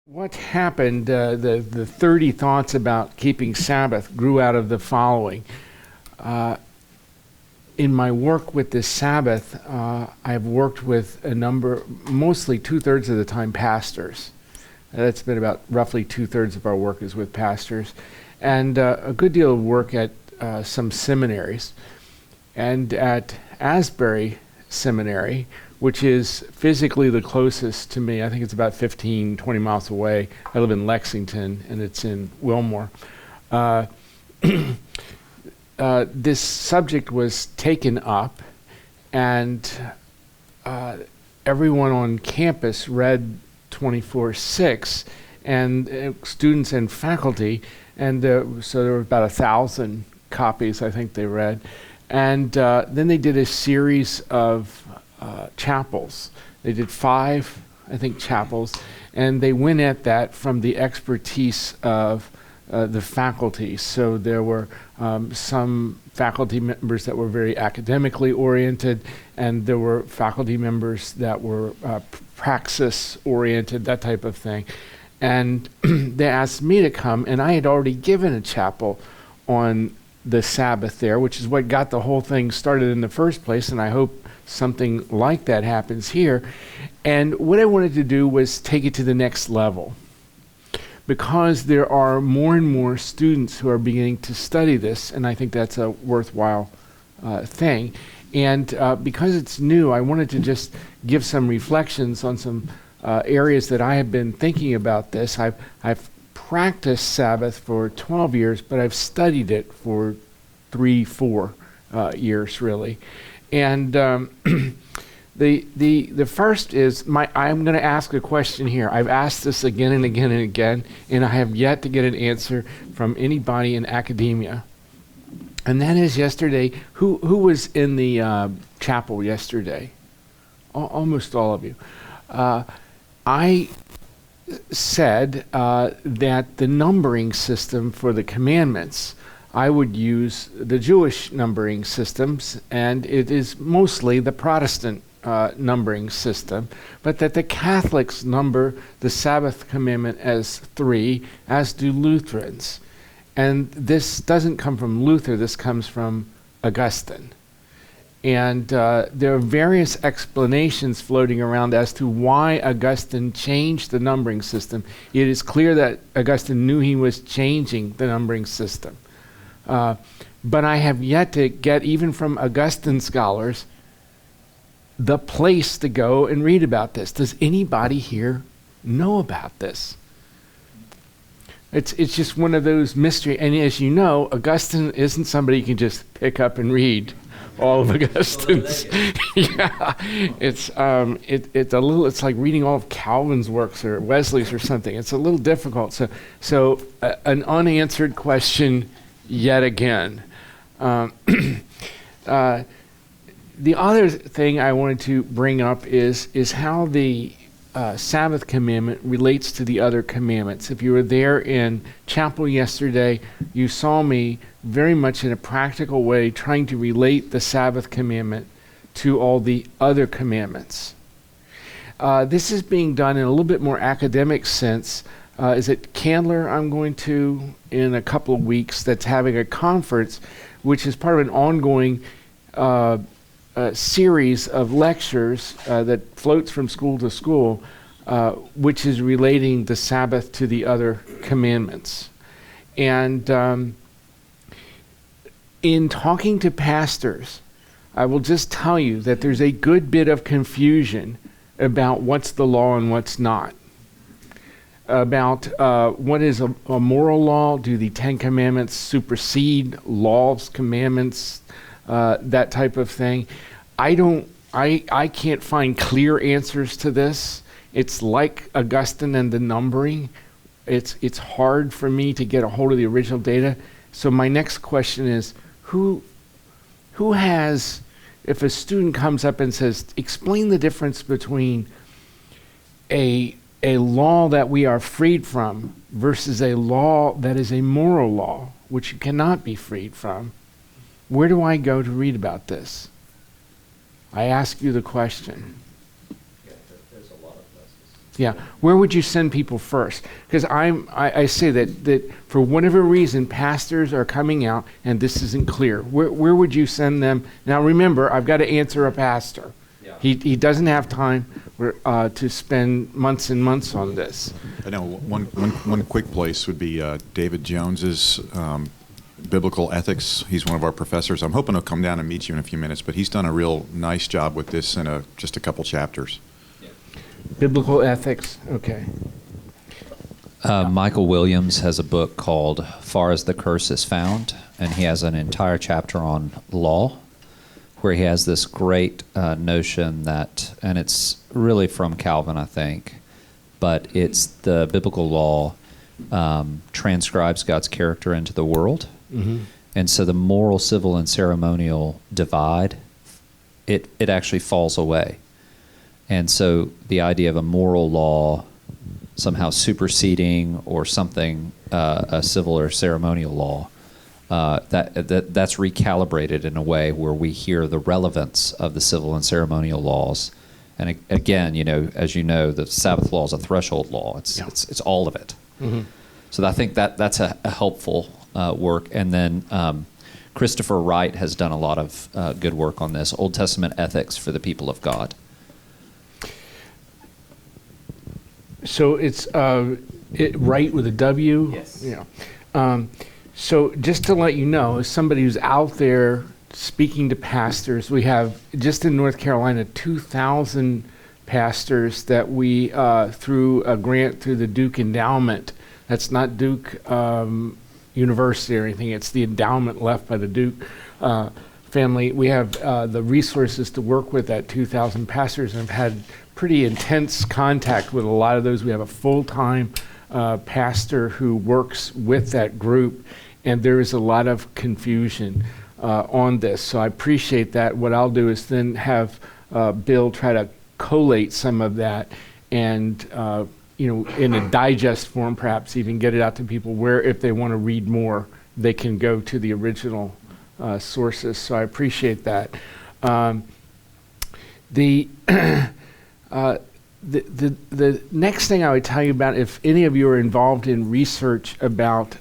What happened, the 30 thoughts about keeping Sabbath grew out of the following. In my work with the Sabbath, I've worked with a number, mostly 2/3 of the time, pastors. That's been about roughly 2/3 of our work is with pastors, and a good deal of work at some seminaries. And at Asbury Seminary, which is physically the closest to me. I think it's about 15, 20 miles away. I live in Lexington, and it's in Wilmore. This subject was taken up, and everyone on campus read 24/6, and students and faculty, and so there were about 1,000 copies I think they read. And then they did a series of chapels. They did 5, I think, chapels, and they went at that from the expertise of the faculty. So there were some faculty members that were very academically oriented, and there were faculty members that were praxis oriented, that type of thing. And they asked me to come, and I had already given a chapel on the Sabbath there, which is what got the whole thing started in the first place, and I hope something like that happens here. And what I wanted to do was take it to the next level, because there are more and more students who are beginning to study this, and I think that's a worthwhile thing. And because it's new, I wanted to just give some reflections on some areas that I have been thinking about this. I've practiced Sabbath for 12 years, but I've studied it for 3-4 years, really. And the first is, I'm going to ask a question here. I've asked this again and again and again, and I have yet to get an answer from anybody in academia. And that is yesterday, who was in the chapel yesterday? Almost all of you. I said that the numbering system for the commandments, I would use the Jewish numbering systems, and it is mostly the Protestant numbering system, but that the Catholics number the Sabbath commandment as 3, as do Lutherans. And this doesn't come from Luther, this comes from Augustine. And there are various explanations floating around as to why Augustine changed the numbering system. It is clear that Augustine knew he was changing the numbering system. But I have yet to get, even from Augustine scholars, the place to go and read about this. Does anybody here know about this? It's just one of those mysteries. And as you know, Augustine isn't somebody you can just pick up and read all of Augustine's. Yeah, it's a little. It's like reading all of Calvin's works or Wesley's or something. It's a little difficult. So an unanswered question yet again. The other thing I wanted to bring up is how the Sabbath commandment relates to the other commandments. If you were there in chapel yesterday, you saw me very much in a practical way trying to relate the Sabbath commandment to all the other commandments. This is being done in a little bit more academic sense. Is it Candler I'm going to in a couple of weeks that's having a conference, which is part of an ongoing series of lectures that floats from school to school, which is relating the Sabbath to the other commandments. And in talking to pastors, I will just tell you that there's a good bit of confusion about what's the law and what's not. About what is a moral law. Do the 10 Commandments supersede laws, commandments, that type of thing? I can't find clear answers to this. It's like Augustine and the numbering. It's hard for me to get a hold of the original data. So my next question is, who has, if a student comes up and says, explain the difference between a law that we are freed from versus a law that is a moral law, which you cannot be freed from, where do I go to read about this? I ask you the question. Yeah, there's a lot of places. Yeah. Where would you send people first? Because I say that for whatever reason, pastors are coming out and this isn't clear. Where would you send them? Now remember, I've got to answer a pastor. Yeah. He doesn't have time to spend months and months on this. I know one quick place would be David Jones's Biblical Ethics. He's one of our professors. I'm hoping he'll come down and meet you in a few minutes, but he's done a real nice job with this in just a couple chapters. Biblical Ethics, okay. Michael Williams has a book called Far as the Curse is Found, and he has an entire chapter on law, where he has this great notion that, and it's really from Calvin, I think, but it's the biblical law transcribes God's character into the world. Mm-hmm. And so the moral, civil, and ceremonial divide, it actually falls away. And so the idea of a moral law somehow superseding or something, a civil or ceremonial law, that's recalibrated in a way where we hear the relevance of the civil and ceremonial laws. And again, as you know, the Sabbath law is a threshold law. It's all of it. Mm-hmm. So I think that's a helpful work. And then Christopher Wright has done a lot of good work on this, Old Testament ethics for the people of God. So it's Wright with a W? Yes. Yeah. So just to let you know, as somebody who's out there speaking to pastors, we have just in North Carolina 2,000 pastors that we, through a grant through the Duke Endowment, that's not Duke University or anything, it's the endowment left by the Duke family. We have the resources to work with that 2,000 pastors and have had pretty intense contact with a lot of those. We have a full-time pastor who works with that group, and there is a lot of confusion on this. So I appreciate that. What I'll do is then have Bill try to collate some of that and, in a digest form, perhaps even get it out to people where if they want to read more, they can go to the original sources. So I appreciate that. The next thing I would tell you about, if any of you are involved in research about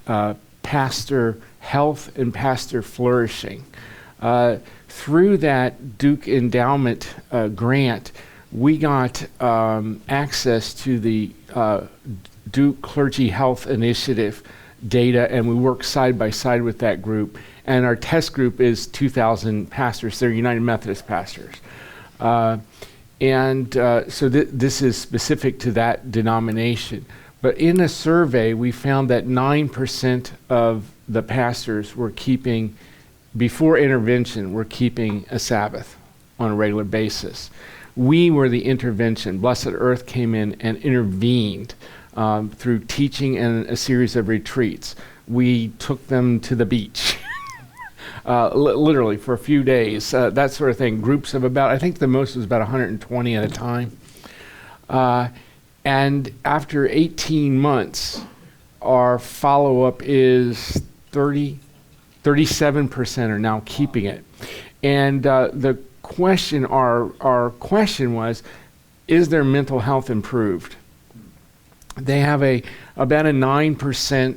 pastor health and pastor flourishing, through that Duke Endowment grant, we got access to the Duke Clergy Health Initiative data, and we work side by side with that group. And our test group is 2,000 pastors. They're United Methodist pastors. So this is specific to that denomination. But in a survey, we found that 9% of the pastors were keeping, before intervention, were keeping a Sabbath on a regular basis. We were the intervention. Blessed Earth came in and intervened through teaching and a series of retreats. We took them to the beach. Literally for a few days, that sort of thing. Groups of about, I think the most was about 120 at a time. And after 18 months, our follow-up is 37% are now keeping it. And the question, our question was, is their mental health improved? They have about a 9%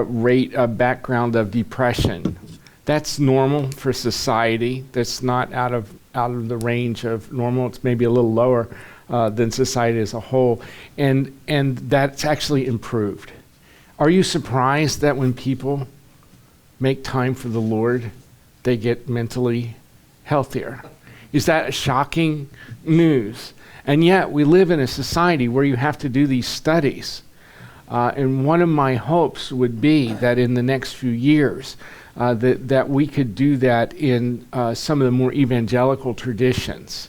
rate of background of depression. That's normal for society. That's not out of the range of normal. It's maybe a little lower than society as a whole. And that's actually improved. Are you surprised that when people make time for the Lord, they get mentally healthier? Is that shocking news? And yet we live in a society where you have to do these studies. And one of my hopes would be that in the next few years, that we could do that in some of the more evangelical traditions.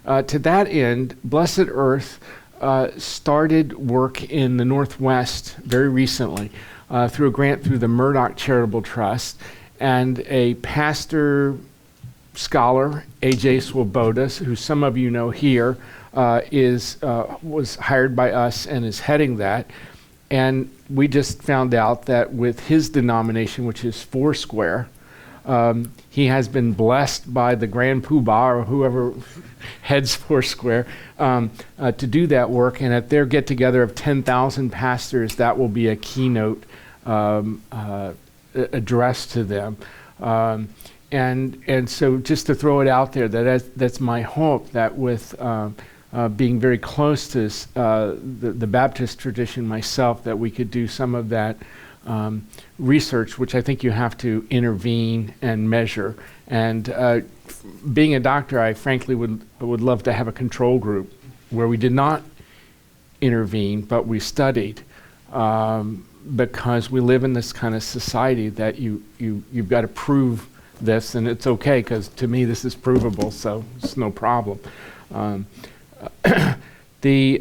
To that end, Blessed Earth started work in the Northwest very recently through a grant through the Murdoch Charitable Trust, and a pastor scholar, A.J. Swoboda, who some of you know here, was hired by us and is heading that. And we just found out that with his denomination, which is Foursquare, He has been blessed by the Grand Poobah or whoever heads Foursquare to do that work. And at their get-together of 10,000 pastors, that will be a keynote address to them. And so just to throw it out there, that's my hope, that with being very close to the Baptist tradition myself, that we could do some of that research, which I think you have to intervene and measure. And being a doctor, I frankly would love to have a control group where we did not intervene, but we studied, because we live in this kind of society that you've got to prove this, and it's okay, because to me this is provable, so it's no problem. The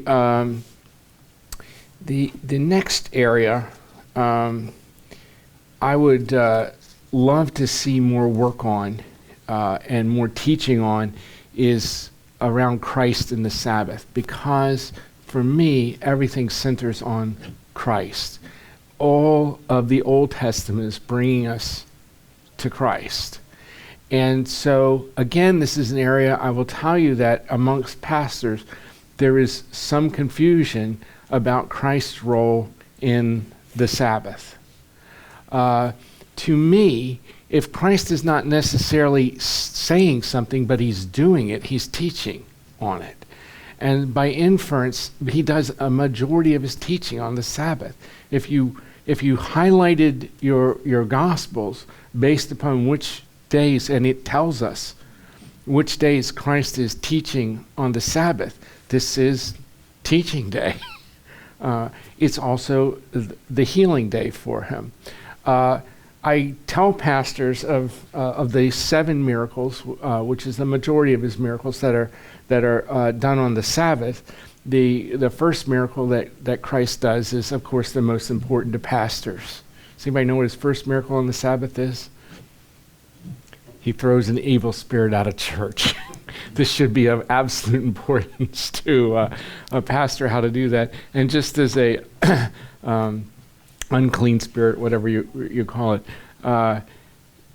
next area I would love to see more work on and more teaching on is around Christ and the Sabbath, because for me everything centers on Christ. All of the Old Testament is bringing us to Christ. And so, again, this is an area I will tell you that amongst pastors, there is some confusion about Christ's role in the Sabbath. To me, if Christ is not necessarily saying something, but he's doing it, he's teaching on it. And by inference, he does a majority of his teaching on the Sabbath. If you highlighted your Gospels based upon which days, and it tells us which days Christ is teaching on the Sabbath, this is teaching day. It's also the healing day for him. I tell pastors of the 7 miracles, which is the majority of his miracles that are done on the Sabbath. The first miracle that Christ does is, of course, the most important to pastors. Does anybody know what his first miracle on the Sabbath is? He throws an evil spirit out of church. This should be of absolute importance to a pastor, how to do that. And just as a unclean spirit, whatever you call it,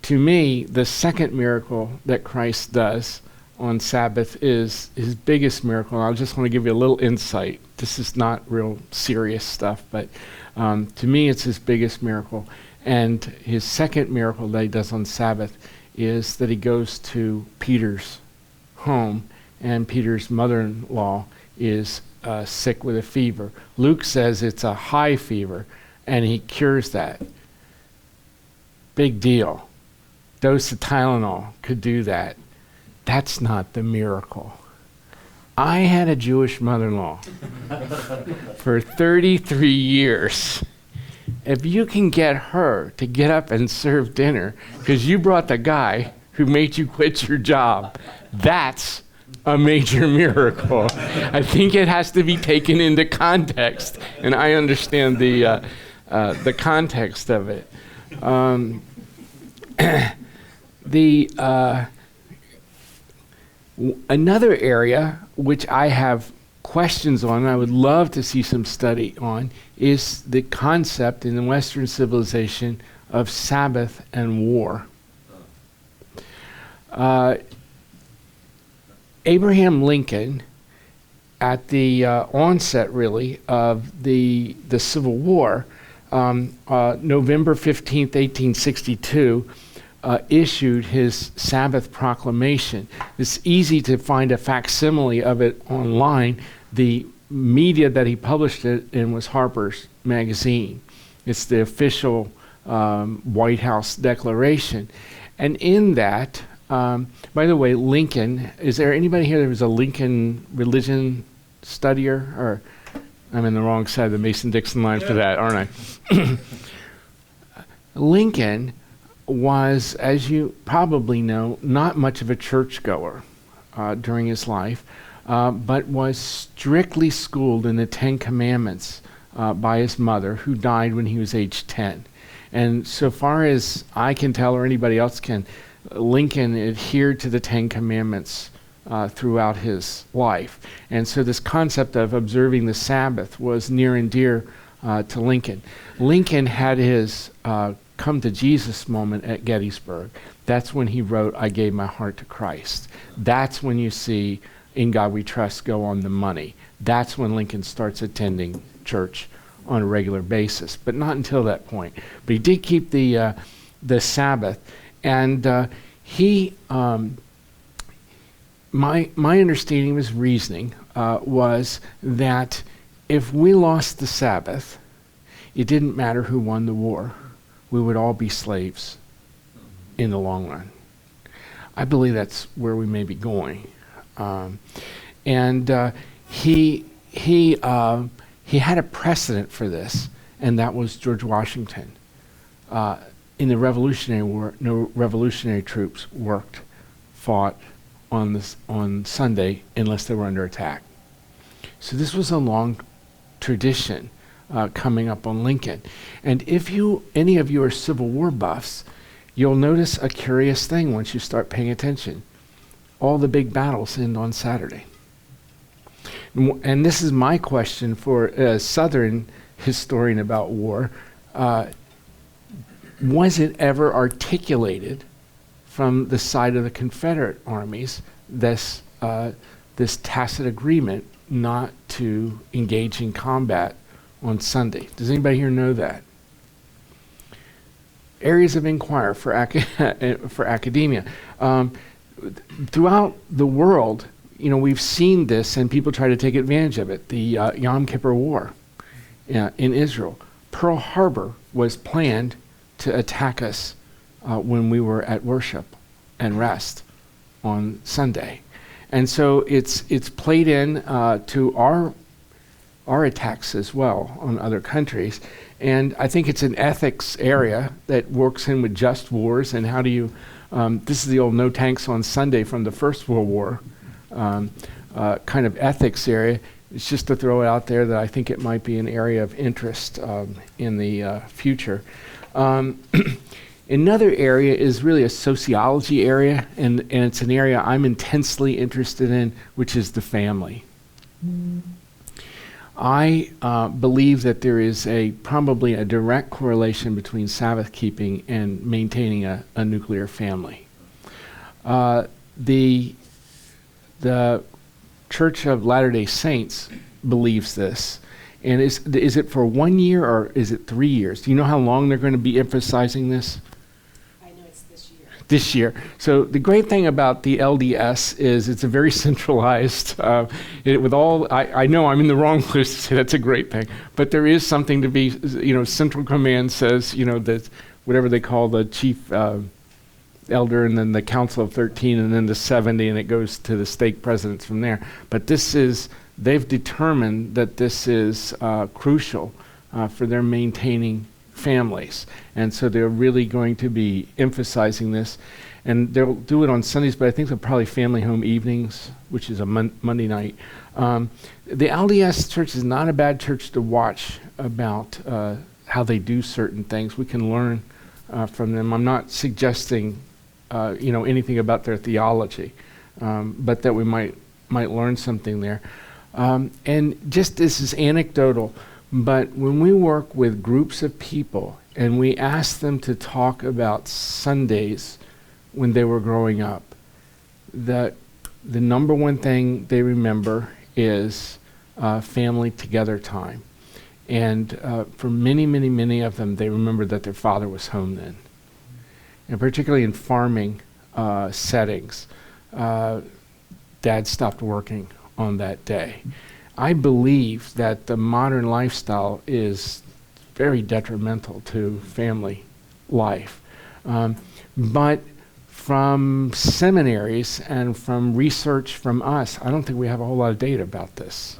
to me, the second miracle that Christ does on Sabbath is his biggest miracle. I just want to give you a little insight. This is not real serious stuff, but to me, it's his biggest miracle. And his second miracle that he does on Sabbath is that he goes to Peter's home, and Peter's mother-in-law is sick with a fever. Luke says it's a high fever, and he cures that. Big deal. Dose of Tylenol could do that. That's not the miracle. I had a Jewish mother-in-law for 33 years. If you can get her to get up and serve dinner because you brought the guy who made you quit your job, that's a major miracle. I think it has to be taken into context, and I understand the context of it. Another area which I have questions on, and I would love to see some study on, is the concept in the Western civilization of Sabbath and war. Abraham Lincoln, at the onset, really, of the Civil War, November 15th, 1862, issued his Sabbath proclamation. It's easy to find a facsimile of it online. The media that he published it in was Harper's Magazine. It's the official White House declaration. And in that, by the way, Lincoln, is there anybody here that was a Lincoln religion studier? Or I'm in the wrong side of the Mason-Dixon line for that, aren't I? Lincoln was, as you probably know, not much of a churchgoer during his life, but was strictly schooled in the 10 Commandments by his mother, who died when he was age 10. And so far as I can tell, or anybody else can, Lincoln adhered to the 10 Commandments throughout his life. And so this concept of observing the Sabbath was near and dear to Lincoln. Lincoln had his come to Jesus moment at Gettysburg. That's when he wrote, I gave my heart to Christ. That's when you see In God We Trust go on the money. That's when Lincoln starts attending church on a regular basis, but not until that point. But he did keep the Sabbath, and my understanding of his reasoning was that if we lost the Sabbath, it didn't matter who won the war. We would all be slaves in the long run. I believe that's where we may be going. He had a precedent for this, and that was George Washington. In the Revolutionary War, no revolutionary troops fought on Sunday unless they were under attack. So this was a long tradition coming up on Lincoln. And if any of you are Civil War buffs, you'll notice a curious thing once you start paying attention. All the big battles end on Saturday. And this is my question for a Southern historian about war. Was it ever articulated from the side of the Confederate armies, this tacit agreement not to engage in combat on Sunday? Does anybody here know that? Areas of inquiry for academia. Throughout the world, we've seen this, and people try to take advantage of it. The Yom Kippur War in Israel. Pearl Harbor was planned to attack us when we were at worship and rest on Sunday. And so it's played in to our attacks as well on other countries. And I think it's an ethics area that works in with just wars, and how do you, this is the old no tanks on Sunday from the First World War kind of ethics area. It's just to throw it out there that I think it might be an area of interest in the future. Another area is really a sociology area, and it's an area I'm intensely interested in, which is the family. I believe that there is probably a direct correlation between Sabbath keeping and maintaining a nuclear family. The Church of Latter-day Saints believes this. And is it for 1 year or is it 3 years? Do you know how long they're going to be emphasizing this? I know it's this year. This year. So the great thing about the LDS is it's a very centralized, I know I'm in the wrong place to say that's a great thing, but there is something to be, central command says, that whatever they call the chief elder, and then the Council of 13, and then the 70, and it goes to the stake presidents from there. But they've determined that this is crucial for their maintaining families. And so they're really going to be emphasizing this. And they'll do it on Sundays, but I think they're probably family home evenings, which is a Monday night. The LDS church is not a bad church to watch about how they do certain things. We can learn from them. I'm not suggesting anything about their theology, but that we might learn something there. And just this is anecdotal, but when we work with groups of people and we ask them to talk about Sundays when they were growing up, the number one thing they remember is family together time. And for many, many, many of them, they remember that their father was home then. And particularly in farming settings, Dad stopped working on that day. I believe that the modern lifestyle is very detrimental to family life. But from seminaries and from research from us, I don't think we have a whole lot of data about this.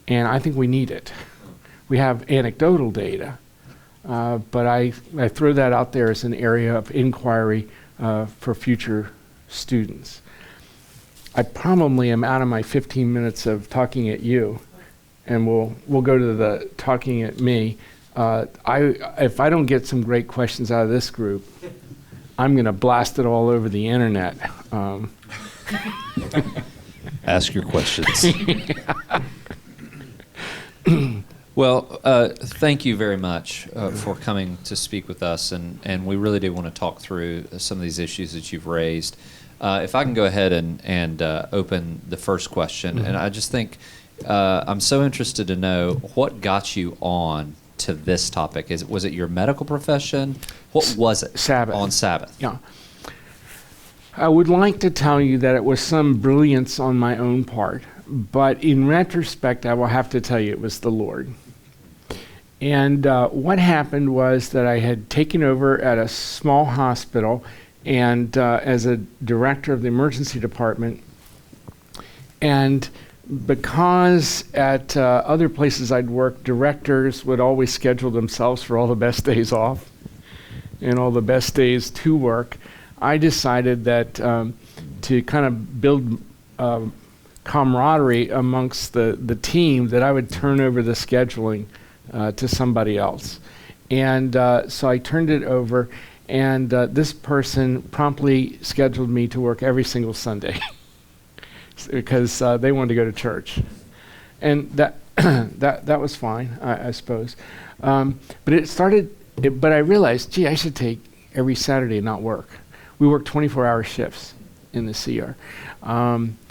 And I think we need it. We have anecdotal data, but I throw that out there as an area of inquiry for future students. I probably am out of my 15 minutes of talking at you, and we'll go to the talking at me. If I don't get some great questions out of this group, I'm going to blast it all over the internet. Ask your questions. Well, thank you very much for coming to speak with us, and we really do want to talk through some of these issues that you've raised. If I can go ahead and open the first question, and I just think I'm so interested to know what got you on to this topic. Was it your medical profession? What was it? Sabbath. On Sabbath. Yeah. I would like to tell you that it was some brilliance on my own part, but in retrospect, I will have to tell you it was the Lord. And what happened was that I had taken over at a small hospital and as a director of the emergency department. And because at other places I'd worked, directors would always schedule themselves for all the best days off and all the best days to work, I decided that to kind of build camaraderie amongst the team, that I would turn over the scheduling to somebody else. And so I turned it over, and this person promptly scheduled me to work every single Sunday because they wanted to go to church. And that was fine, I suppose. But I realized, gee, I should take every Saturday and not work. We work 24-hour shifts in the CR.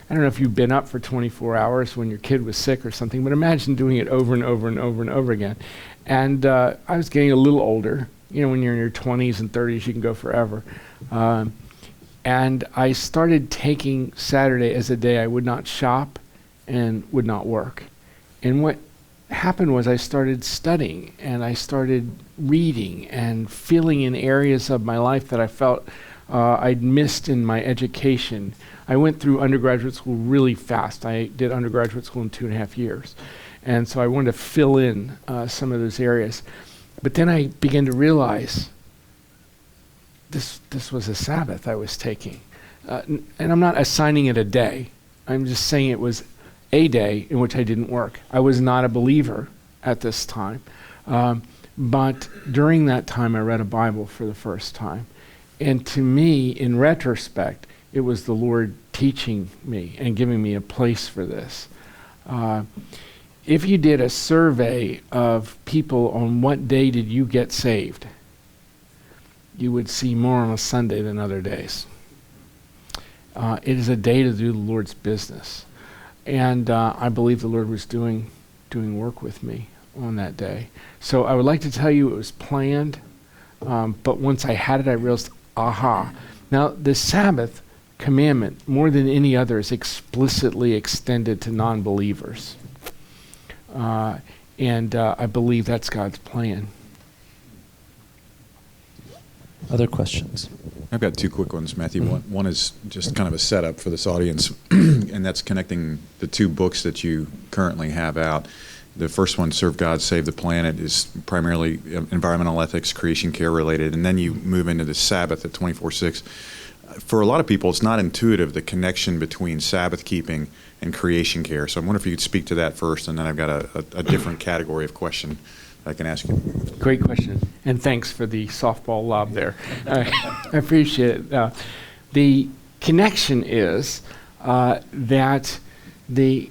I don't know if you've been up for 24 hours when your kid was sick or something, but imagine doing it over and over and over and over again. And I was getting a little older. You know, when you're in your 20s and 30s, you can go forever. And I started taking Saturday as a day I would not shop and would not work. And what happened was I started studying, and I started reading and filling in areas of my life that I felt I'd missed in my education. I went through undergraduate school really fast. I did undergraduate school in 2.5 years. And so I wanted to fill in some of those areas. But then I began to realize this was a Sabbath I was taking. And I'm not assigning it a day. I'm just saying it was a day in which I didn't work. I was not a believer at this time. But during that time, I read a Bible for the first time. And to me, in retrospect, it was the Lord teaching me and giving me a place for this. If you did a survey of people on what day did you get saved, you would see more on a Sunday than other days. It is a day to do the Lord's business. And I believe the Lord was doing work with me on that day. So I would like to tell you it was planned, but once I had it, I realized, aha. Now, the Sabbath commandment, more than any other, is explicitly extended to non-believers. And I believe that's God's plan. Other questions? I've got two quick ones, Matthew. One is just kind of a setup for this audience, and that's connecting the two books that you currently have out. The first one, Serve God, Save the Planet, is primarily environmental ethics, creation care related, and then you move into the Sabbath at 24/6. For a lot of people, it's not intuitive, the connection between Sabbath keeping and creation care. So I wonder if you could speak to that first, and then I've got a different category of question I can ask you. Great question, and thanks for the softball lob there. I appreciate it. The connection is that the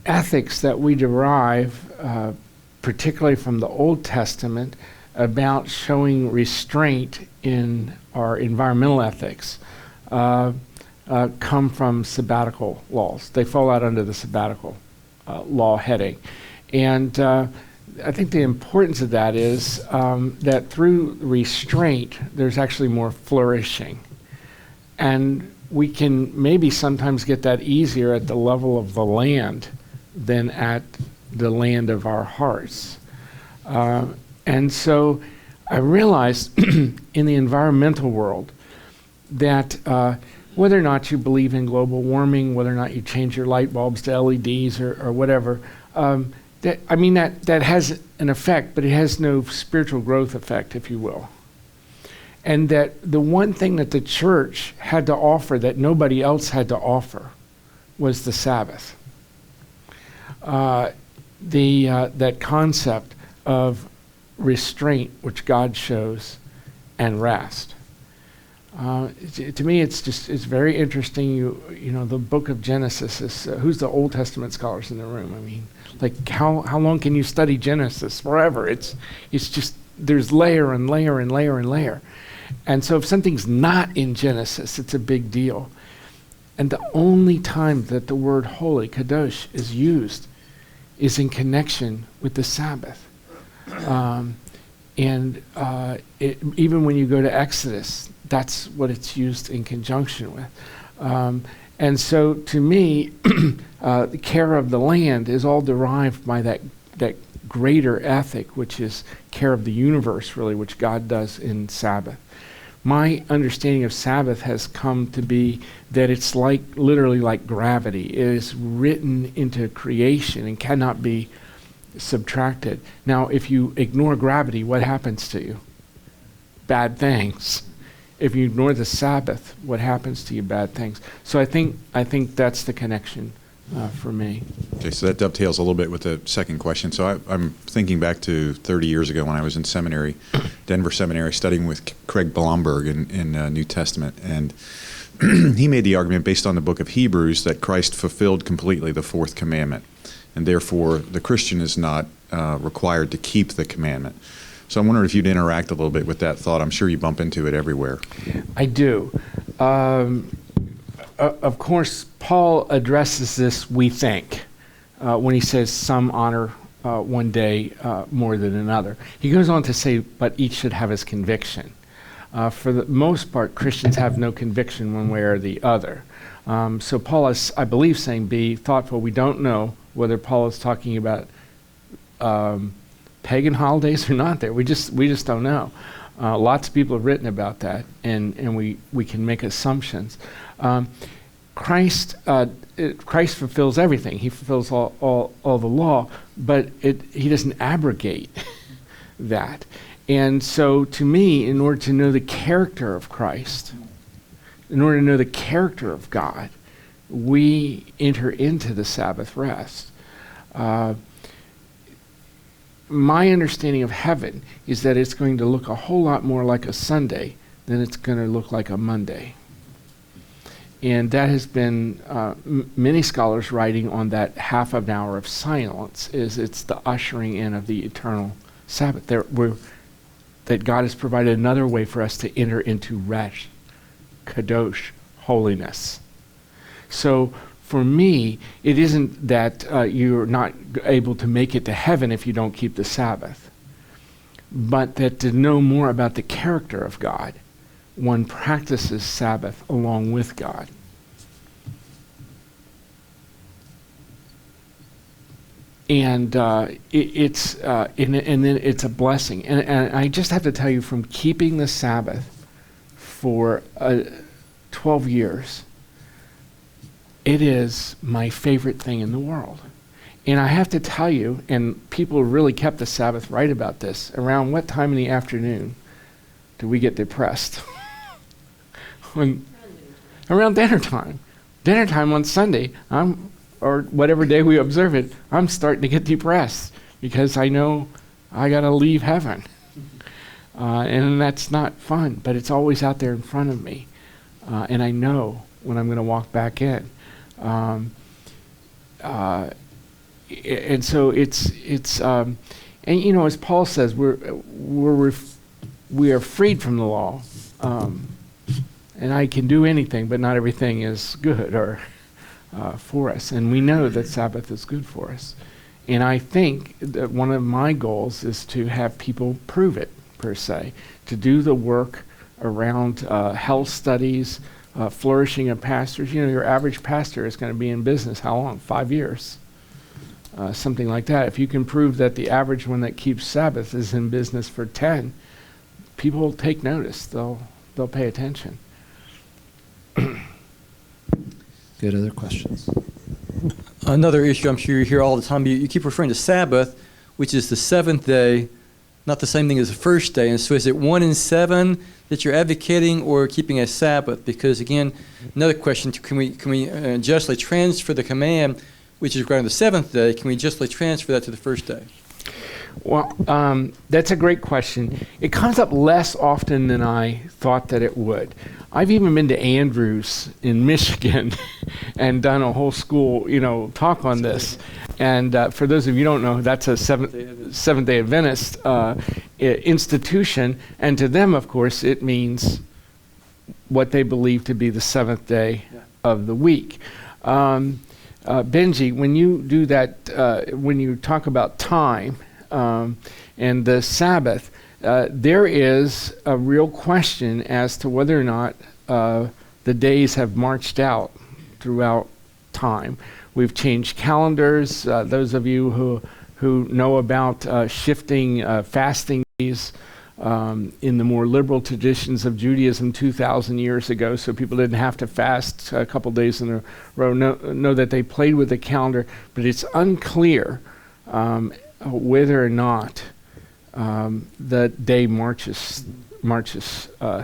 ethics that we derive, particularly from the Old Testament, about showing restraint in our environmental ethics, come from sabbatical laws. They fall out under the sabbatical law heading. And I think the importance of that is that through restraint, there's actually more flourishing. And we can maybe sometimes get that easier at the level of the land than at the land of our hearts. And so I realized in the environmental world that whether or not you believe in global warming, whether or not you change your light bulbs to LEDs or whatever, that has an effect, but it has no spiritual growth effect, if you will. And that the one thing that the church had to offer that nobody else had to offer was the Sabbath. That concept of restraint, which God shows, and rest. To me, it's very interesting. You know, the book of Genesis is, who's the Old Testament scholars in the room? I mean, like how long can you study Genesis? Forever. It's just, there's layer and layer and layer and layer. And so if something's not in Genesis, it's a big deal. And the only time that the word holy, kadosh, is used is in connection with the Sabbath. Even when you go to Exodus, that's what it's used in conjunction with. And so to me, the care of the land is all derived by that greater ethic, which is care of the universe, really, which God does in Sabbath. My understanding of Sabbath has come to be that it's literally like gravity. It is written into creation and cannot be subtracted. Now, if you ignore gravity, what happens to you? Bad things. If you ignore the Sabbath, what happens to you? Bad things. So I think that's the connection for me. Okay, so that dovetails a little bit with the second question. So I'm thinking back to 30 years ago when I was in seminary, Denver Seminary, studying with Craig Blomberg in New Testament, and he made the argument based on the book of Hebrews that Christ fulfilled completely the fourth commandment, and therefore the Christian is not required to keep the commandment. So I'm wondering if you'd interact a little bit with that thought. I'm sure you bump into it everywhere. I do. Of course, Paul addresses this, we think, when he says some honor one day more than another. He goes on to say, but each should have his conviction. For the most part, Christians have no conviction one way or the other. So Paul is, I believe, saying be thoughtful. We don't know whether Paul is talking about pagan holidays or not there. We just don't know. Lots of people have written about that, and we can make assumptions. Christ fulfills everything. He fulfills all the law, but he doesn't abrogate that. And so to me, in order to know the character of Christ, in order to know the character of God, we enter into the Sabbath rest. My understanding of heaven is that it's going to look a whole lot more like a Sunday than it's going to look like a Monday. And that has been many scholars writing on that half an hour of silence. It's the ushering in of the eternal Sabbath. That God has provided another way for us to enter into resh, kadosh, holiness. So for me, it isn't that you're not able to make it to heaven if you don't keep the Sabbath, but that to know more about the character of God, one practices Sabbath along with God. And then it's a blessing. And I just have to tell you, from keeping the Sabbath for 12 years, it is my favorite thing in the world. And I have to tell you, and people really kept the Sabbath right about this, around what time in the afternoon do we get depressed? Around dinner time. Dinner time on Sunday, or whatever day we observe it, I'm starting to get depressed because I know I got to leave heaven. And that's not fun, but it's always out there in front of me. And I know when I'm going to walk back in. And so it's and you know, as Paul says, we are freed from the law, and I can do anything, but not everything is good or for us. And we know that Sabbath is good for us. And I think that one of my goals is to have people prove it, per se, to do the work around health studies, flourishing of pastors. You know, your average pastor is going to be in business how long? 5 years. Something like that. If you can prove that the average one that keeps Sabbath is in business for 10, people will take notice. They'll pay attention. Good, other questions? Another issue I'm sure you hear all the time, you keep referring to Sabbath, which is the seventh day, not the same thing as the first day. And so is it 1 in 7 that you're advocating, or keeping a Sabbath? Because again, another question, can we justly transfer the command, which is regarding the seventh day, can we justly transfer that to the first day? Well, that's a great question. It comes up less often than I thought that it would. I've even been to Andrews in Michigan and done a whole school, talk on this. And for those of you who don't know, that's a Seventh-day Adventist institution. And to them, of course, it means what they believe to be the seventh day of the week. Benji, when you do that, when you talk about time and the Sabbath, there is a real question as to whether or not the days have marched out throughout time. We've changed calendars. Those of you who know about shifting fasting days in the more liberal traditions of Judaism 2,000 years ago, so people didn't have to fast a couple days in a row, know that they played with the calendar, but it's unclear whether or not the day marches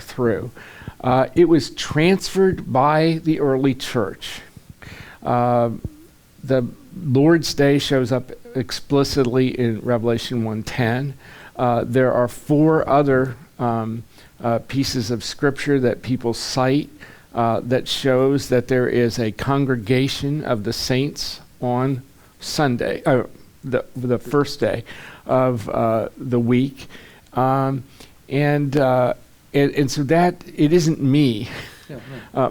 through. It was transferred by the early church. The Lord's Day shows up explicitly in Revelation 1:10. There are 4 other pieces of scripture that people cite that shows that there is a congregation of the saints on Sunday, the first day of the week, and so that it isn't me.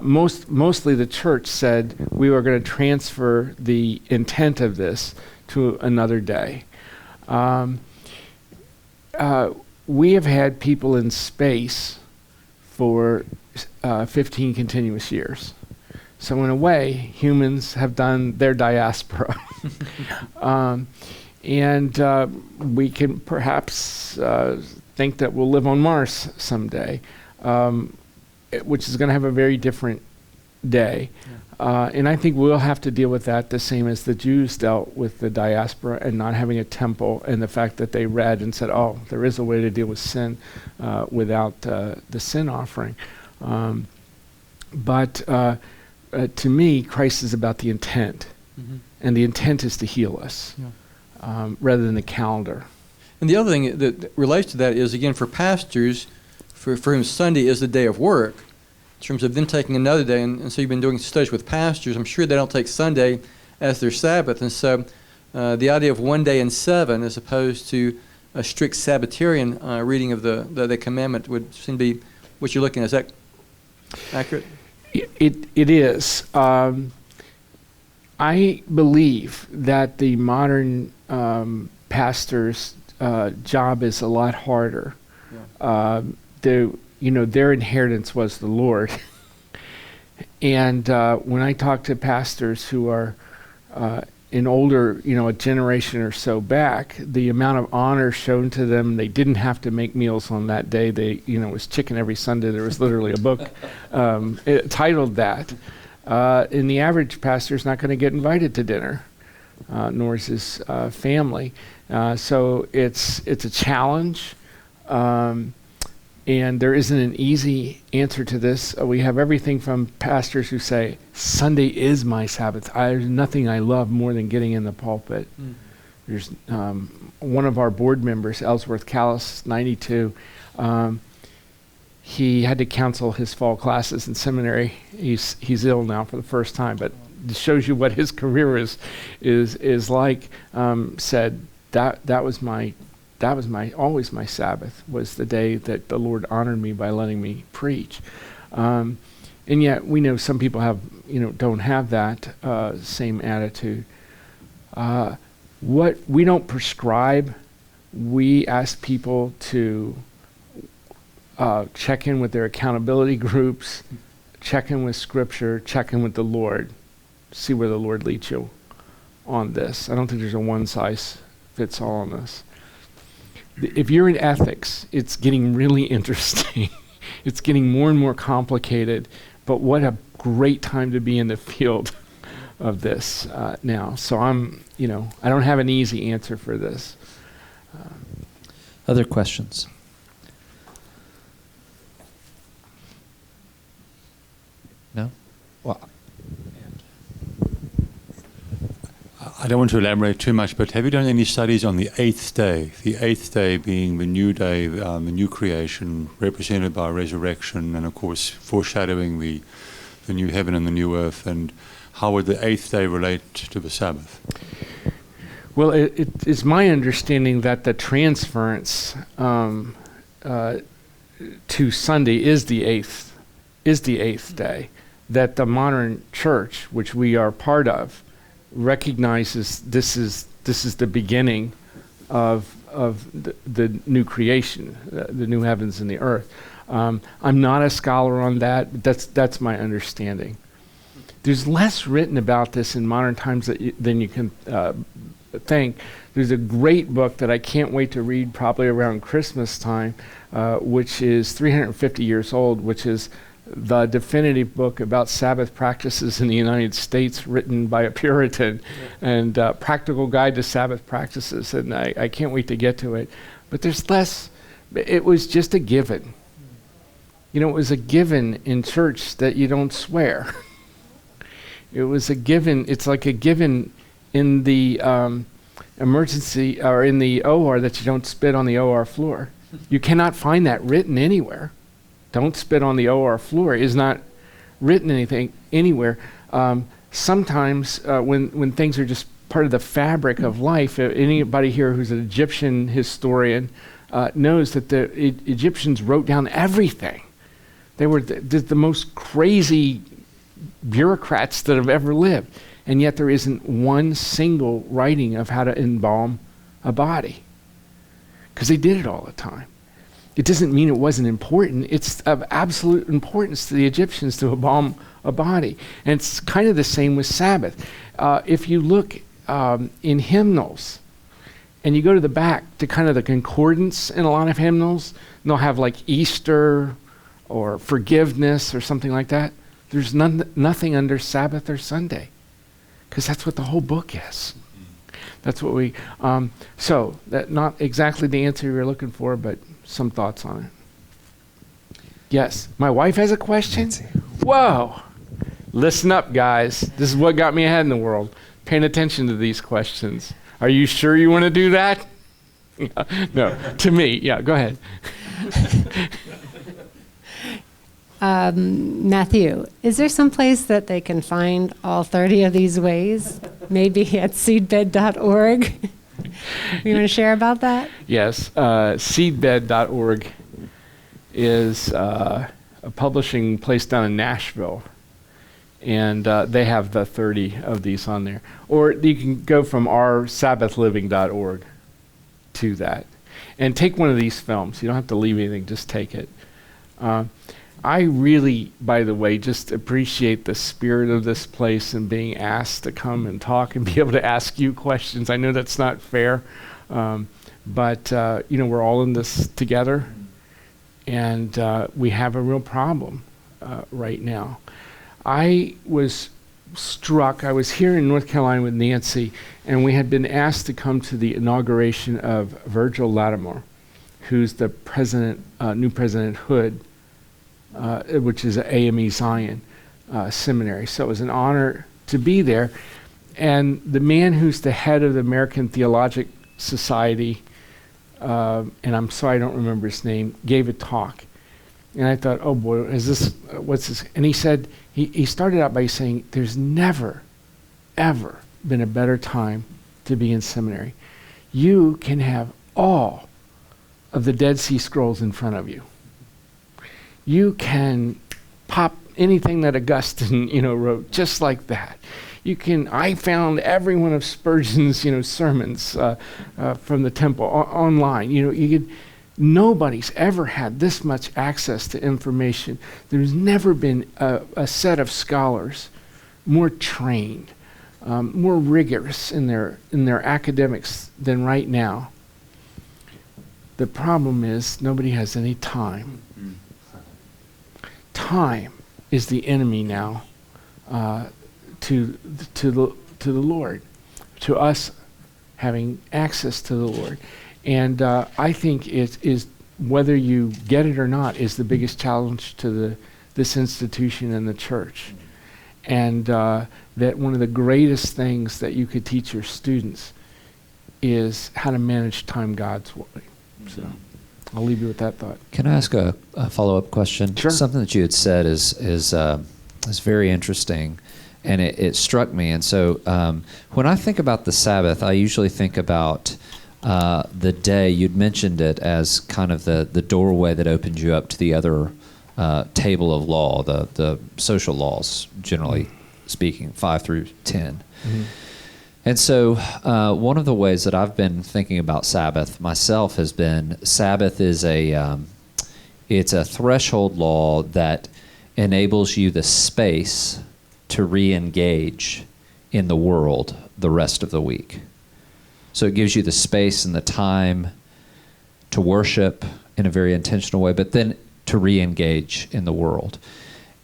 Mostly the church said we were going to transfer the intent of this to another day. We have had people in space for 15 continuous years. So in a way, humans have done their diaspora. And we can perhaps think that we'll live on Mars someday, which is going to have a very different day. And I think we'll have to deal with that the same as the Jews dealt with the diaspora and not having a temple, and the fact that they read and said, oh, there is a way to deal with sin without the sin offering. But to me, Christ is about the intent. And the intent is to heal us rather than the calendar. And the other thing that relates to that is, again, for pastors, for whom Sunday is the day of work, in terms of them taking another day, and so you've been doing studies with pastors, I'm sure they don't take Sunday as their Sabbath, and so the idea of 1 day in 7 as opposed to a strict Sabbatarian reading of the commandment would seem to be what you're looking at. Is that accurate? It is. I believe that the modern pastor's job is a lot harder. Their inheritance was the Lord. And when I talk to pastors who are in older, a generation or so back, the amount of honor shown to them, they didn't have to make meals on that day. They, it was chicken every Sunday. There was literally a book titled that. And the average pastor is not going to get invited to dinner, nor is his family. So it's a challenge. And there isn't an easy answer to this. We have everything from pastors who say, Sunday is my Sabbath. There's nothing I love more than getting in the pulpit. There's one of our board members, Ellsworth Callis, 92, he had to cancel his fall classes in seminary. He's ill now for the first time, but it shows you what his career is like. Said that was always my Sabbath, was the day that the Lord honored me by letting me preach. And yet we know some people don't have that same attitude. What we don't prescribe, we ask people to check in with their accountability groups, check in with Scripture, check in with the Lord, see where the Lord leads you on this. I don't think there's a one-size-fits-all on this. If you're in ethics, it's getting really interesting. It's getting more and more complicated, but what a great time to be in the field of this now. So I don't have an easy answer for this. Other questions? No? Well, I don't want to elaborate too much, but have you done any studies on the eighth day? The eighth day being the new day, the new creation, represented by resurrection, and of course foreshadowing the new heaven and the new earth. And how would the eighth day relate to the Sabbath? Well, it is my understanding that the transference to Sunday is the eighth day. That the modern church, which we are part of, recognizes this is the beginning of the new creation, the new heavens and the earth. I'm not a scholar on that, but that's my understanding. There's less written about this in modern times than you can think. There's a great book that I can't wait to read, probably around Christmas time, which is 350 years old, which is the definitive book about Sabbath practices in the United States, written by a Puritan, and Practical Guide to Sabbath Practices, and I can't wait to get to it. But there's less. It was just a given. It was a given in church that you don't swear. It was a given. It's like a given in the emergency or in the OR that you don't spit on the OR floor. You cannot find that written anywhere. Don't spit on the OR floor is not written anywhere. Sometimes when things are just part of the fabric of life, anybody here who's an Egyptian historian knows that the Egyptians wrote down everything. They were the most crazy bureaucrats that have ever lived, and yet there isn't one single writing of how to embalm a body, because they did it all the time. It doesn't mean it wasn't important. It's of absolute importance to the Egyptians to embalm a body. And it's kind of the same with Sabbath. If you look in hymnals, and you go to the back to kind of the concordance in a lot of hymnals, and they'll have like Easter or forgiveness or something like that. There's nothing under Sabbath or Sunday, because that's what the whole book is. That's what we, so that not exactly the answer you're looking for, but some thoughts on it. Yes, my wife has a question. Nancy. Whoa, listen up, guys. This is what got me ahead in the world. Paying attention to these questions. Are you sure you want to do that? No, to me, yeah, go ahead. Matthew, is there some place that they can find all 30 of these ways? Maybe at seedbed.org? You want to share about that? Yes, seedbed.org is a publishing place down in Nashville, and they have the 30 of these on there. Or you can go from our sabbathliving.org to that. And take one of these films. You don't have to leave anything, just take it. I really, by the way, just appreciate the spirit of this place and being asked to come and talk and be able to ask you questions. I know that's not fair, but we're all in this together, and we have a real problem right now. I was struck. I was here in North Carolina with Nancy, and we had been asked to come to the inauguration of Virgil Lattimore, who's the president, new President Hood, which is at AME Zion Seminary. So it was an honor to be there. And the man who's the head of the American Theologic Society, and I'm sorry I don't remember his name, gave a talk. And I thought, oh boy, what's this? And he said, he started out by saying, there's never, ever been a better time to be in seminary. You can have all of the Dead Sea Scrolls in front of you. You can pop anything that Augustine, wrote just like that. I found every one of Spurgeon's, sermons from the temple online. Nobody's ever had this much access to information. There's never been a set of scholars more trained, more rigorous in their academics than right now. The problem is nobody has any time. Time is the enemy now to the Lord, to us having access to the Lord. And I think it is, whether you get it or not, is the biggest challenge to this institution and the church. and that one of the greatest things that you could teach your students is how to manage time God's way. So I'll leave you with that thought. Can I ask a follow-up question? Sure. Something that you had said is very interesting, and it struck me. And so when I think about the Sabbath, I usually think about the day. You'd mentioned it as kind of the doorway that opened you up to the other table of law, the social laws, generally speaking, 5 through 10. Mm-hmm. And so one of the ways that I've been thinking about Sabbath myself has been Sabbath is it's a threshold law that enables you the space to re-engage in the world the rest of the week. So it gives you the space and the time to worship in a very intentional way, but then to re-engage in the world.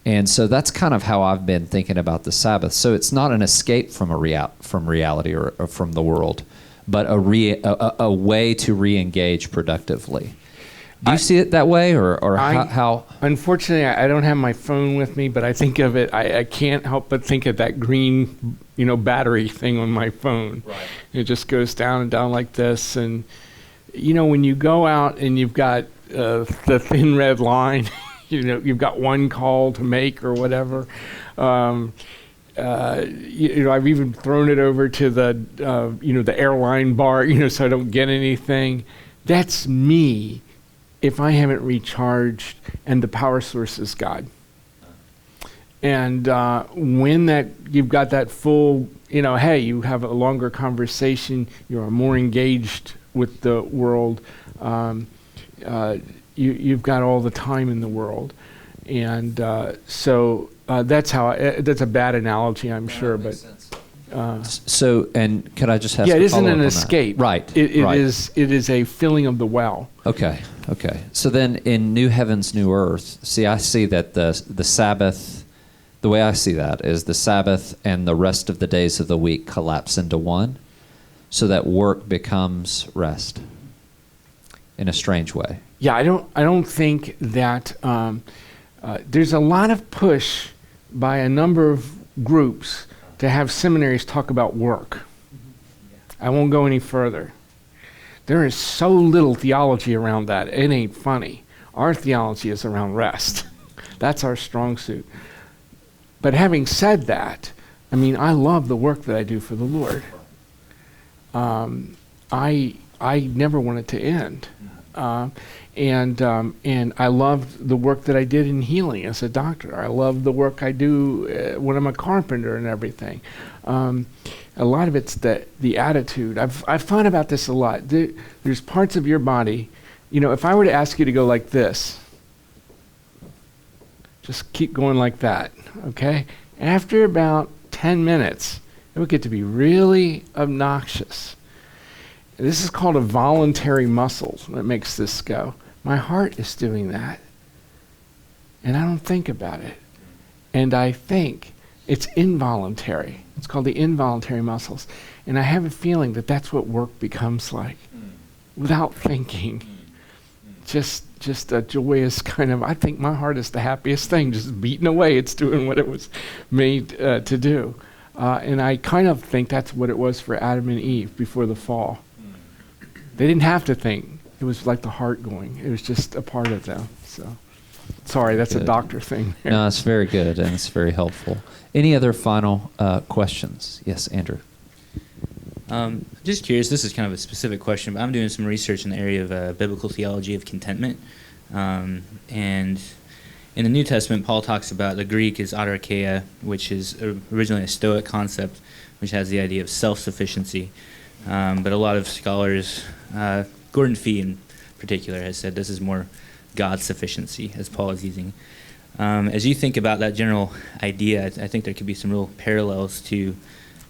And so that's kind of how I've been thinking about the Sabbath. So it's not an escape from from reality or from the world, but a way to re-engage productively. Do you see it that way, or how? Unfortunately, I don't have my phone with me, but I think of it. I can't help but think of that green, battery thing on my phone. Right. It just goes down and down like this, and when you go out and you've got the thin red line. You've got one call to make or whatever. I've even thrown it over to the airline bar, so I don't get anything. That's me if I haven't recharged and the power source is God. And when you've got that full, hey, you have a longer conversation, you're more engaged with the world. You've got all the time in the world, and so that's that's a bad analogy, I'm sure, but. So, and could I just ask? Yeah, it a isn't follow-up an on escape. That? Right. It right. It is a filling of the well. Okay. So then, in New Heavens, New Earth, I see that the Sabbath. The way I see that is the Sabbath and the rest of the days of the week collapse into one, so that work becomes rest. In a strange way. Yeah, I don't think that there's a lot of push by a number of groups to have seminaries talk about work. I won't go any further. There is so little theology around that. It ain't funny. Our theology is around rest. That's our strong suit. But having said that, I love the work that I do for the Lord. I never want it to end. And I loved the work that I did in healing as a doctor. I love the work I do when I'm a carpenter and everything. A lot of it's the attitude. I've thought about this a lot. There's parts of your body, if I were to ask you to go like this, just keep going like that, okay? After about 10 minutes, it would get to be really obnoxious. This is called a voluntary muscle that makes this go. My heart is doing that. And I don't think about it. And I think it's involuntary. It's called the involuntary muscles. And I have a feeling that that's what work becomes like. Without thinking. Just a joyous kind of, I think my heart is the happiest thing, just beating away. It's doing what it was made to do. And I kind of think that's what it was for Adam and Eve before the fall. They didn't have to think. It was like the heart going. It was just a part of them. So, sorry, that's good. A doctor thing. No, it's very good, and it's very helpful. Any other final questions? Yes, Andrew. Just curious, this is kind of a specific question, but I'm doing some research in the area of biblical theology of contentment. And in the New Testament, Paul talks about the Greek is autarkeia, which is originally a Stoic concept, which has the idea of self-sufficiency. But a lot of scholars, Gordon Fee in particular, has said this is more God's sufficiency, as Paul is using. As you think about that general idea, I think there could be some real parallels to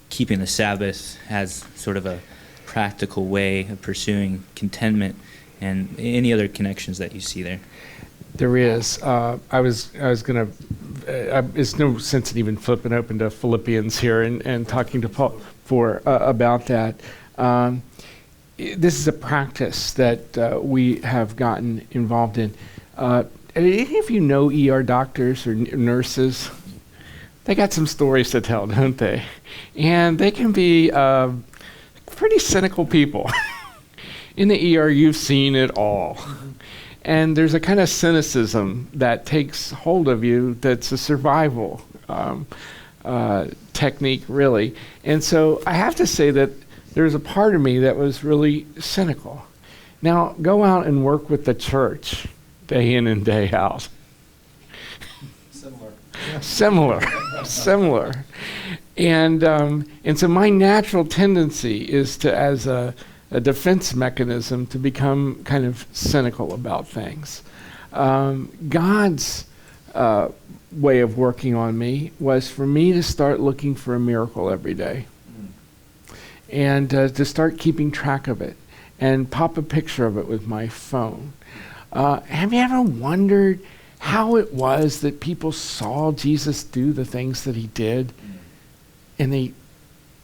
keeping the Sabbath as sort of a practical way of pursuing contentment, and any other connections that you see there. There is. I was going to. It's no sense in even flipping open to Philippians here and talking to Paul about that. This is a practice that we have gotten involved in. Any of you know ER doctors or nurses? they got some stories to tell, don't they? And they can be pretty cynical people. In the ER, you've seen it all. And there's a kind of cynicism that takes hold of you that's a survival technique, really. And so I have to say that there's a part of me that was really cynical. Now, go out and work with the church day in and day out. Similar. And so my natural tendency is to, as a defense mechanism, to become kind of cynical about things. God's way of working on me was for me to start looking for a miracle every day, and to start keeping track of it and pop a picture of it with my phone. Have you ever wondered how it was that people saw Jesus do the things that he did, and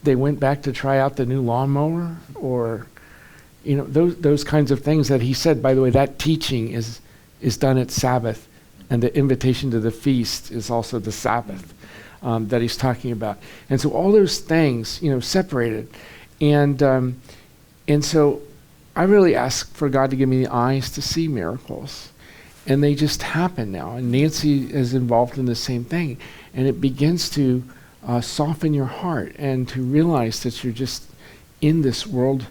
they went back to try out the new lawnmower, or those kinds of things that he said? By the way, that teaching is done at Sabbath, and the invitation to the feast is also the Sabbath that he's talking about. And so all those things, separated, and so I really ask for God to give me the eyes to see miracles. And they just happen now. And Nancy is involved in the same thing. And it begins to soften your heart and to realize that you're just in this world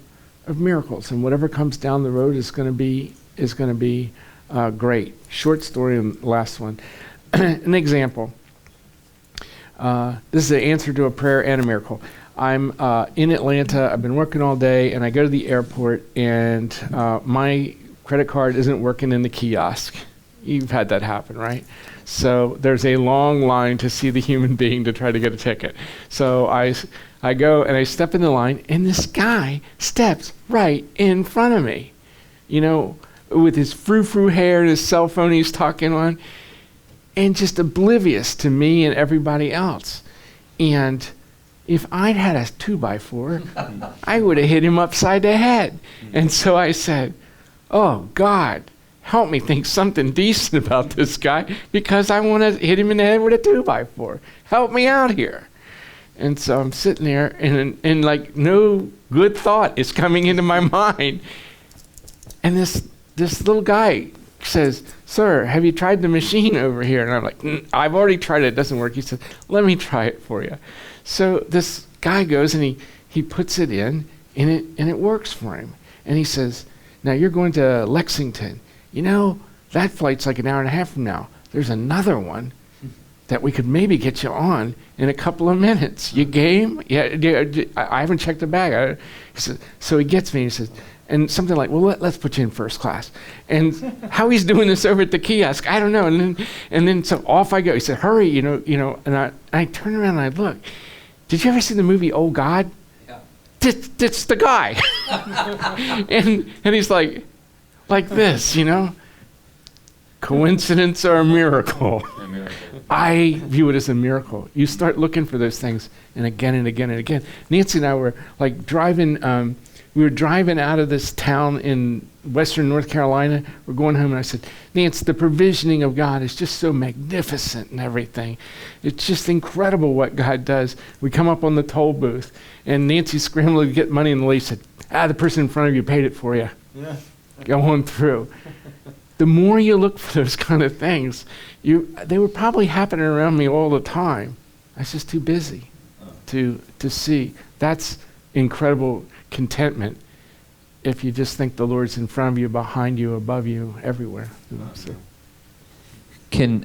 of miracles. And whatever comes down the road is going to be great. Short story and last one. An example. This is an answer to a prayer and a miracle. I'm in Atlanta. I've been working all day, and I go to the airport, and my credit card isn't working in the kiosk. You've had that happen, right? So there's a long line to see the human being to try to get a ticket. So I go and I step in the line, and this guy steps right in front of me, with his frou-frou hair and his cell phone he's talking on, and just oblivious to me and everybody else. And if I'd had a 2x4, I would have hit him upside the head. And so I said, "Oh, God, help me think something decent about this guy, because I want to hit him in the head with a 2x4. Help me out here." And so I'm sitting there, and like no good thought is coming into my mind. And this little guy says, "Sir, have you tried the machine over here?" And I'm like, "I've already tried it. It doesn't work." He said, "Let me try it for you." So this guy goes and he puts it in, and it works for him. And he says, "Now you're going to Lexington. That flight's like an hour and a half from now. There's another one that we could maybe get you on in a couple of minutes. You game?" Yeah, I haven't checked the bag. So he gets me and he says, and something like, "Well, let's put you in first class." And how he's doing this over at the kiosk, I don't know. And then so off I go. He said, "Hurry, and I turn around and I look. Did you ever see the movie Oh God? Yeah. It's the guy. and he's like this, Coincidence or a miracle? A miracle. I view it as a miracle. You start looking for those things, and again and again and again. Nancy and I were like driving. We were driving out of this town in western North Carolina. We're going home, and I said, "Nancy, the provisioning of God is just so magnificent and everything. It's just incredible what God does." We come up on the toll booth, and Nancy's scrambling to get money, and the lady said, "The person in front of you paid it for you. Yeah. Go on through." The more you look for those kind of things, they were probably happening around me all the time. I was just too busy to see. That's incredible contentment if you just think the Lord's in front of you, behind you, above you, everywhere. So.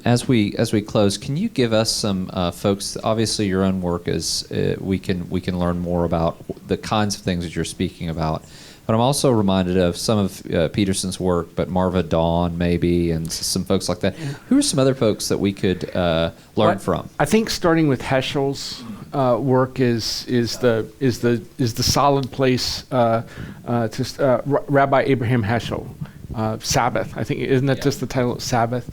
As we close, can you give us some folks? Obviously, your own work is we can learn more about the kinds of things that you're speaking about. But I'm also reminded of some of Peterson's work, but Marva Dawn maybe, and some folks like that. Who are some other folks that we could learn from? I think starting with Heschel's work is the solid place. Rabbi Abraham Heschel, Sabbath. I think isn't that just the title? Sabbath.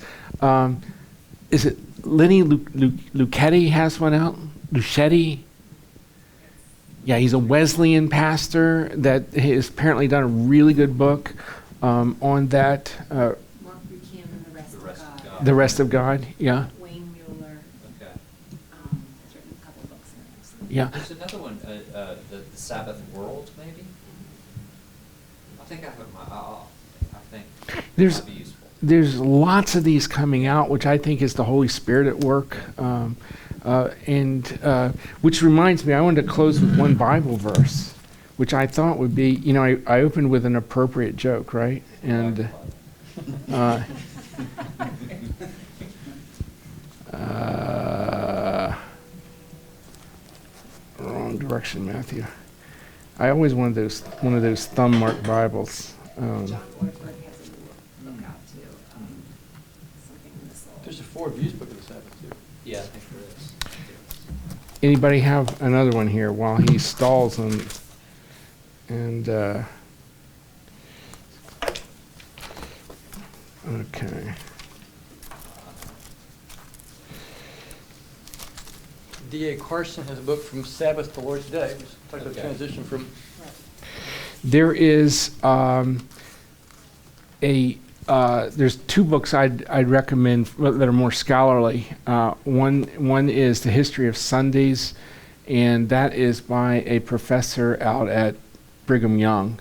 Is it Lenny Luchetti has one out? Luchetti. Yeah, he's a Wesleyan pastor that has apparently done a really good book on that. Mark Buchanan, The Rest of God. The Rest of God, yeah. Wayne Mueller. Okay. Yeah. There's another one, the Sabbath World, maybe? I think I have I think There's might be useful. there's lots of these coming out, which I think is the Holy Spirit at work. Which reminds me, I wanted to close with one Bible verse, which I thought would be, I opened with an appropriate joke, right? And wrong direction, Matthew. I always wanted one of those thumb marked Bibles. There's a 4 Views book of the Sabbath, too. Yeah, I think there is. Anybody have another one here while he stalls them? And okay. D.A. Carson has a book from Sabbath to Lord's Day, which talks about transition from. There is there's 2 books I'd recommend that are more scholarly. One is The History of Sundays, and that is by a professor out at Brigham Young,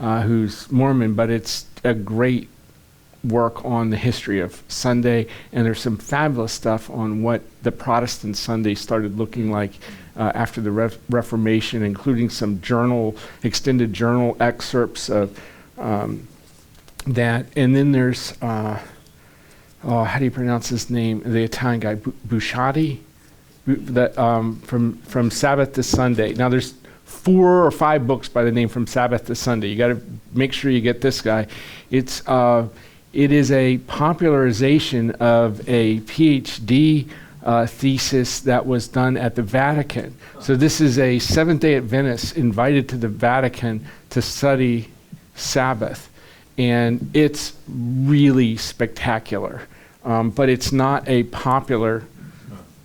who's Mormon, but it's a great work on the history of Sunday, and there's some fabulous stuff on what the Protestant Sunday started looking like after the Reformation, including some extended journal excerpts of that. And then there's, how do you pronounce his name? The Italian guy, Busciatti, from Sabbath to Sunday. Now there's 4 or 5 books by the name From Sabbath to Sunday. You got to make sure you get this guy. It is a popularization of a PhD thesis that was done at the Vatican. So this is a Seventh-day Adventist invited to the Vatican to study Sabbath. And it's really spectacular. But it's not a popular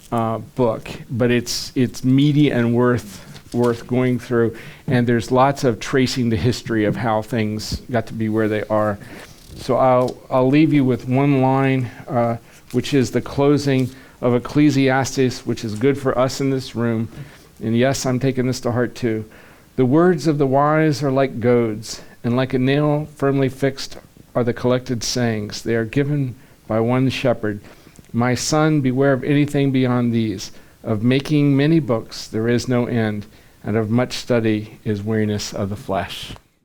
book, but it's meaty and worth going through. And there's lots of tracing the history of how things got to be where they are. So I'll leave you with one line, which is the closing of Ecclesiastes, which is good for us in this room. And yes, I'm taking this to heart too. The words of the wise are like goads, and like a nail firmly fixed are the collected sayings. They are given by one shepherd. My son, beware of anything beyond these. Of making many books there is no end, and of much study is weariness of the flesh.